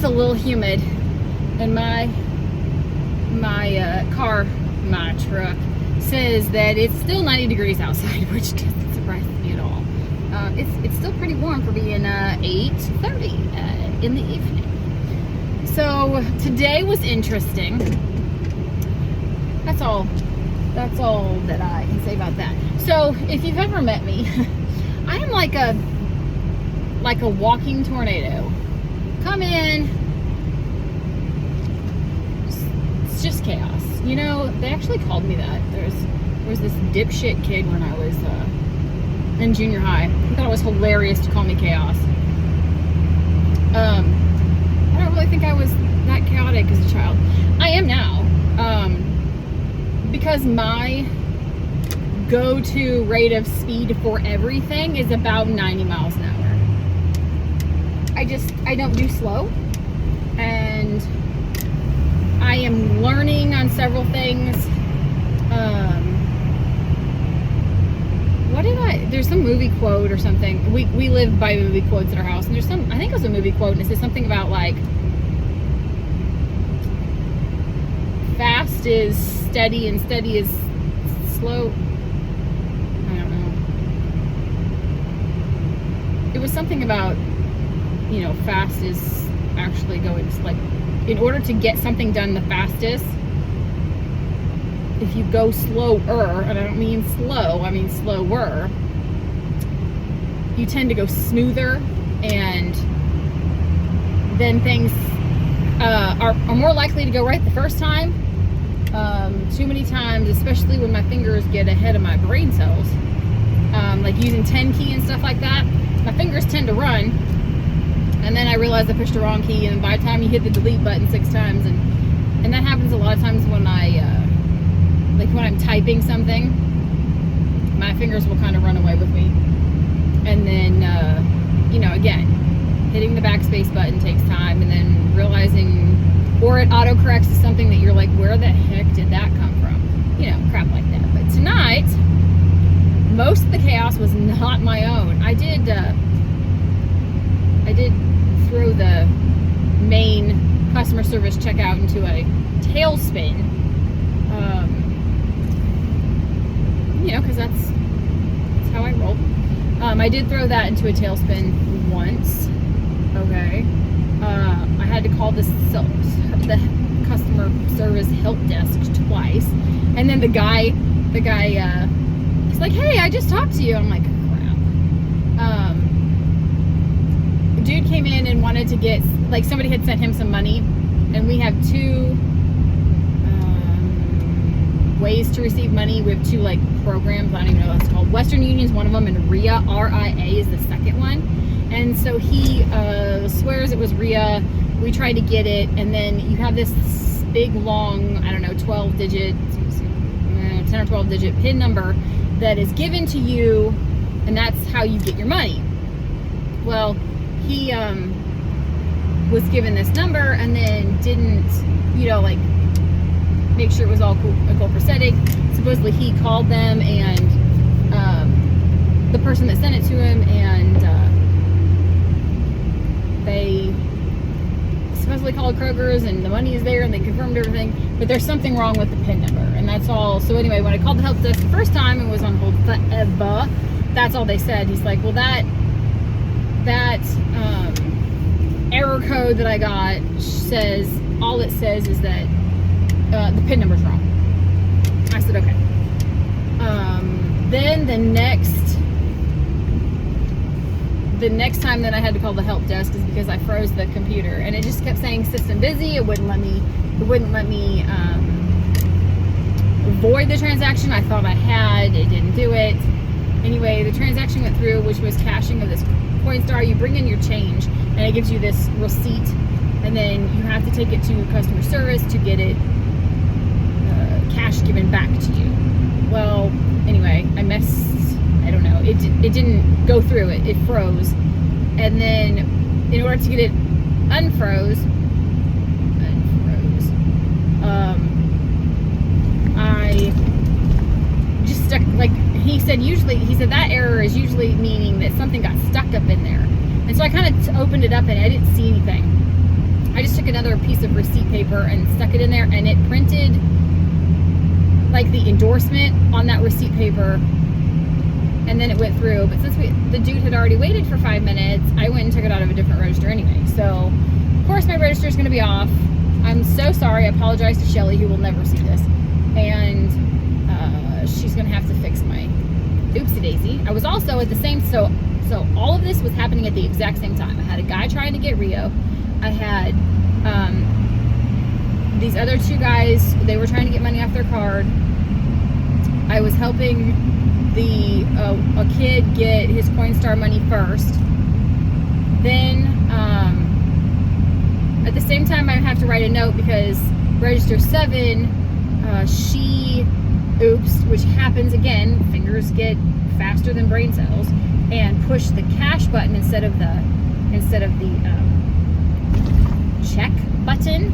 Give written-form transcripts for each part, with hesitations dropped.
a little humid, and my truck says that it's still 90 degrees outside, which doesn't surprise me at all. It's still pretty warm for being 8:30 in the evening. So today was interesting. That's all that I can say about that. So if you've ever met me, I am like a walking tornado. Come in, it's just chaos. You know, they actually called me that. There was this dipshit kid when I was in junior high. He thought it was hilarious to call me chaos. I don't really think I was that chaotic as a child. I am now. Because my go-to rate of speed for everything is about 90 miles an hour. I don't do slow, and I am learning on several things. There's some movie quote or something. We live by movie quotes at our house, and there's some, I think it was a movie quote, and it says something about like, fast is steady and steady is slow. I don't know. It was something about, you know, fast is actually going, like, in order to get something done the fastest, if you go slower, and I don't mean slow, I mean slower, you tend to go smoother, and then things are more likely to go right the first time. Too many times, especially when my fingers get ahead of my brain cells, like using 10 key and stuff like that, my fingers tend to run, and then I realize I pushed the wrong key, and by the time you hit the delete button 6 times, and that happens a lot of times when like when I'm typing something, my fingers will kind of run away with me, and then you know, again, hitting the backspace button takes time, and then realizing, or it autocorrects to something that you're like, where the heck did that come from? You know, crap like that. But tonight, most of the chaos was not my own. I did throw the main customer service checkout into a tailspin. You know, because that's how I roll. I did throw that into a tailspin once. Okay. I had to call the customer service help desk twice, and then the guy, he's like, "Hey, I just talked to you." I'm like, "Crap." The dude came in and wanted to get, like, somebody had sent him some money, and we have 2 ways to receive money. We have 2 like programs. I don't even know what it's called. Western Union's one of them, and RIA, RIA, is the second one. And so he swears it was RIA. We tried to get it, and then you have this big, long, I don't know, 12-digit, 10 or 12-digit PIN number that is given to you, and that's how you get your money. Well, he was given this number and then didn't, you know, like, make sure it was all copacetic. Supposedly he called them, and the person that sent it to him, and they supposedly called Kroger's, and the money is there, and they confirmed everything, but there's something wrong with the PIN number, and that's all. So anyway, when I called the help desk the first time and was on hold forever, that's all they said. He's like, well, that error code that I got says, all it says is that the PIN number's wrong. I said, okay. Then the next time that I had to call the help desk is because I froze the computer, and it just kept saying system busy. It wouldn't let me void the transaction. I thought I had. It didn't do it. Anyway, the transaction went through, which was cashing of this Coinstar. You bring in your change, and it gives you this receipt, and then you have to take it to customer service to get it cash given back to you. Well, anyway, I don't know, it didn't go through. It froze, and then in order to get it unfroze, I just stuck, like, he said that error is usually meaning that something got stuck up in there. And so I kind of opened it up, and I didn't see anything. I just took another piece of receipt paper and stuck it in there, and it printed like the endorsement on that receipt paper, and then it went through. But since the dude had already waited for 5 minutes, I went and took it out of a different register anyway. So of course my register is going to be off. I'm so sorry. I apologize to Shelly, who will never see this, and she's going to have to fix my oopsie daisy. I was also at the same, so all of this was happening at the exact same time. I had a guy trying to get Rio. I had these other two guys, they were trying to get money off their card. I was helping a kid get his Coinstar money first. Then at the same time I have to write a note because register 7, she oops, which happens again, fingers get faster than brain cells, and push the cash button instead of the check button,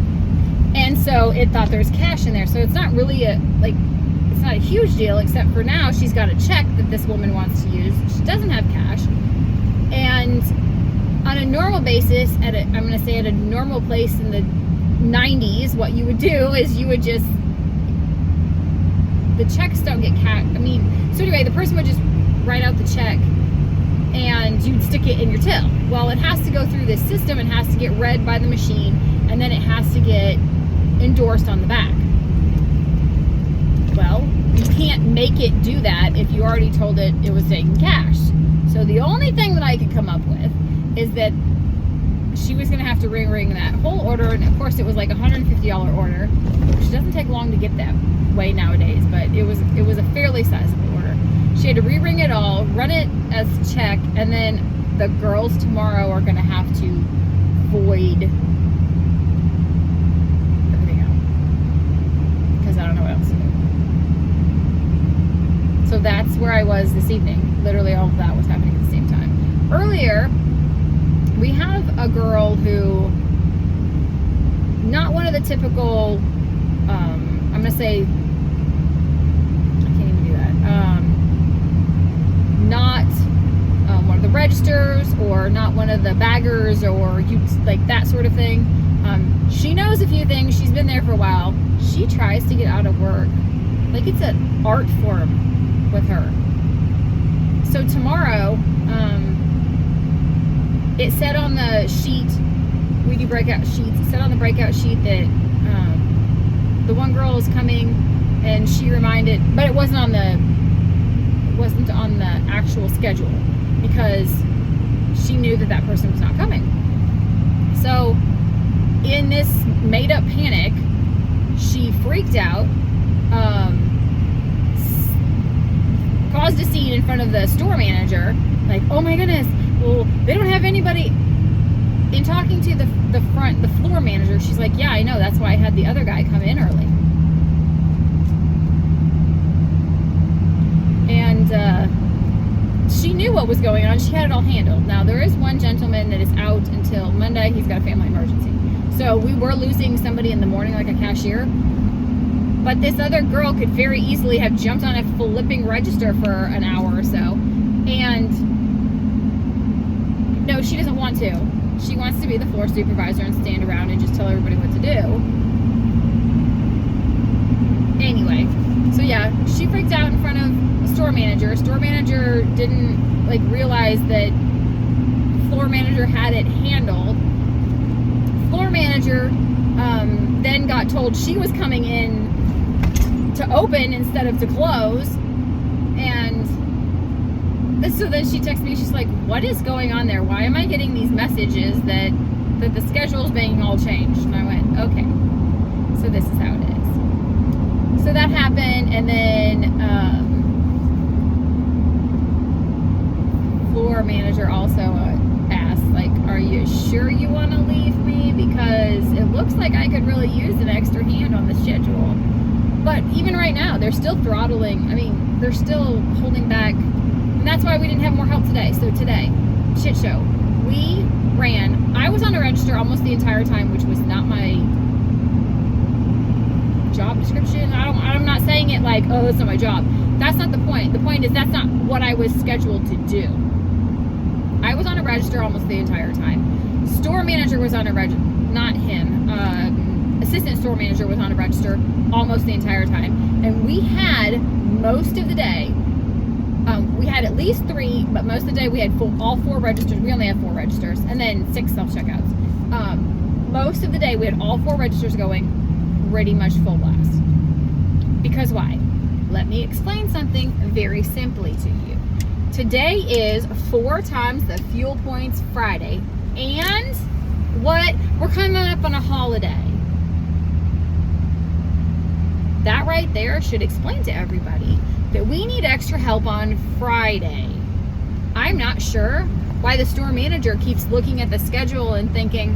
and so it thought there's cash in there. So it's not really it's not a huge deal, except for now she's got a check that this woman wants to use. She doesn't have cash, and on a normal basis, at a normal place in the 90s, what you would do is you would just, the checks don't get cash. So anyway, the person would just write out the check and you'd stick it in your till. Well, it has to go through this system, it has to get read by the machine, and then it has to get endorsed on the back. Well, you can't make it do that if you already told it was taking cash. So the only thing that I could come up with is that she was going to have to ring that whole order, and of course it was like a $150 order, which doesn't take long to get that way nowadays, but it was a fairly sizable order. She had to re-ring it all, run it as a check, and then the girls tomorrow are going to have to void everything out because I don't know what else to do. So that's where I was this evening. Literally all of that was happening at the same time. Earlier, we have a girl who, not one of the typical, I'm going to say, I can't even do that, not one of the registers, or not one of the baggers, or like that sort of thing. She knows a few things. She's been there for a while. She tries to get out of work. Like it's an art form with her. So tomorrow, it said on the sheet, we do breakout sheets, it said on the breakout sheet that the one girl is coming, and she reminded, but it wasn't on the actual schedule because she knew that person was not coming. So in this made up panic, she freaked out, caused a scene in front of the store manager, like, oh my goodness, well, they don't have anybody. In talking to the floor manager, she's like, yeah, I know, that's why I had the other guy come in early. And she knew what was going on. She had it all handled. Now, there is one gentleman that is out until Monday. He's got a family emergency. So we were losing somebody in the morning, like a cashier. But this other girl could very easily have jumped on a flipping register for an hour or so. And no, she doesn't want to. She wants to be the floor supervisor and stand around and just tell everybody what to do. Anyway, so yeah, she freaked out in front of a store manager. Store manager didn't realize that floor manager had it handled. Floor manager then got told she was coming in to open instead of to close, and so then she texted me. She's like, what is going on there? Why am I getting these messages that the schedule is being all changed? And I went, okay, so this is how it is. So that happened, and then floor manager also asked, like, are you sure you want to leave me? Because it looks like I could really use an extra hand on the schedule. But even right now, they're still throttling. I mean, they're still holding back. And that's why we didn't have more help today. So today, shit show. We ran. I was on a register almost the entire time, which was not my job description. I'm not saying it like, oh, that's not my job. That's not the point. The point is that's not what I was scheduled to do. I was on a register almost the entire time. Store manager was on a register. not him, assistant store manager was on a register almost the entire time. And we had most of the day, we had at least 3, but most of the day we had all 4 registers. We only had 4 registers, and then 6 self-checkouts. Most of the day we had all 4 registers going pretty much full blast. Because why? Let me explain something very simply to you. Today is 4 times the fuel points Friday, and what? We're coming up on a holiday. That right there should explain to everybody that we need extra help on Friday. I'm not sure why the store manager keeps looking at the schedule and thinking,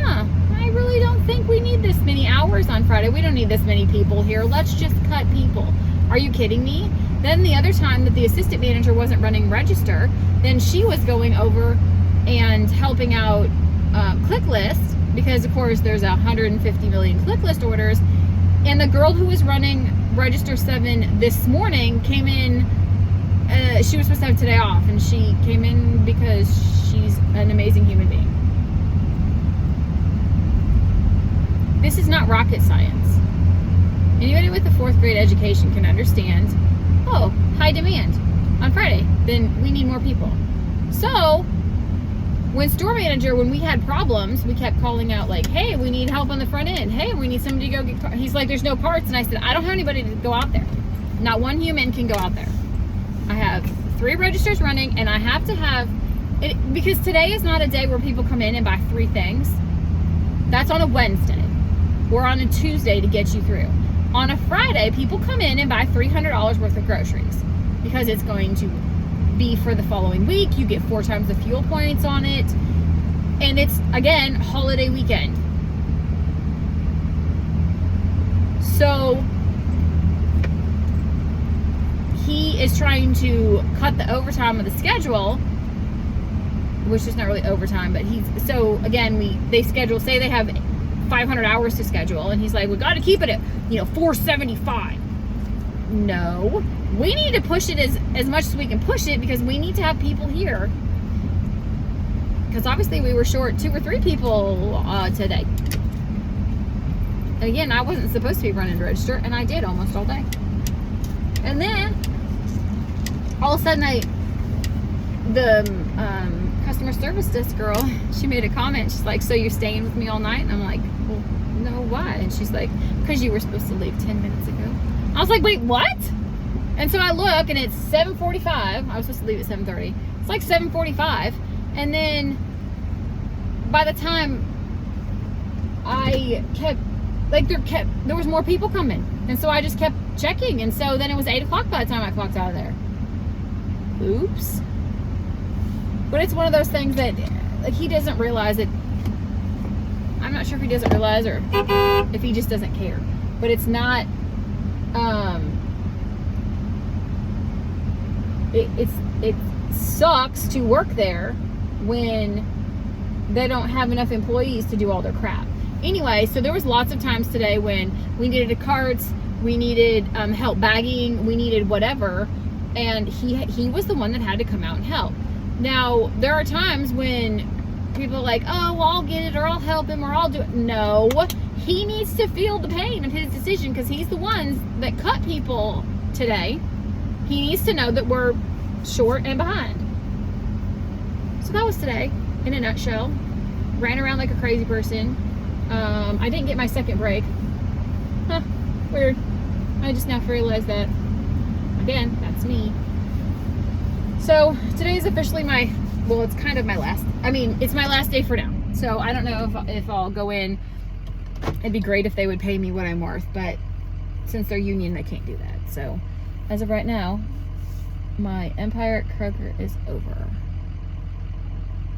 I really don't think we need this many hours on Friday. We don't need this many people here. Let's just cut people. Are you kidding me? Then the other time that the assistant manager wasn't running register, then she was going over and helping out click lists, because of course there's 150 million click list orders. And the girl who was running register 7 this morning came in, she was supposed to have today off, and she came in because she's an amazing human being. This is not rocket science. Anybody with a 4th grade education can understand, high demand on Friday, then we need more people. So when store manager, when we had problems, we kept calling out like, hey, we need help on the front end. Hey, we need somebody to go get parts. He's like, there's no parts. And I said, I don't have anybody to go out there. Not one human can go out there. I have 3 registers running, and I have to have it, because today is not a day where people come in and buy 3 things. That's on a Wednesday or on a Tuesday to get you through. On a Friday, people come in and buy $300 worth of groceries because it's going to be for the following week. You get 4 times the fuel points on it, and it's, again, holiday weekend. So he is trying to cut the overtime of the schedule, which is not really overtime, but they schedule, say they have 500 hours to schedule, and he's like, we got to keep it at 475. No, we need to push it as much as we can push it, because we need to have people here, because obviously we were short 2 or 3 people today. Again, I wasn't supposed to be running to register, and I did almost all day. And then all of a sudden the customer service desk girl, she made a comment. She's like, so you're staying with me all night? And I'm like, well, no, why? And she's like, because you were supposed to leave 10 minutes ago. I was like, wait, what? And so I look, and it's 7:45. I was supposed to leave at 7:30. It's like 7:45. And then by the time I kept, there was more people coming. And so I just kept checking. And so then it was 8 o'clock by the time I clocked out of there. Oops. But it's one of those things that, like, he doesn't realize it. I'm not sure if he doesn't realize or if he just doesn't care. But it's not, it sucks to work there when they don't have enough employees to do all their crap. Anyway, so there was lots of times today when we needed a carts, we needed help bagging, we needed whatever, and he was the one that had to come out and help. Now, there are times when people are like, oh, well, I'll get it, or I'll help him, or I'll do it. No, he needs to feel the pain of his decision, because he's the ones that cut people today. He needs to know that we're short and behind. So that was today, in a nutshell. Ran around like a crazy person. I didn't get my second break. Weird. I just now realized that. Again, that's me. So today is officially it's kind of my last, it's my last day for now. So I don't know if I'll go in. It'd be great if they would pay me what I'm worth, but since they're union, they can't do that. So as of right now, my Empire at Kroger is over.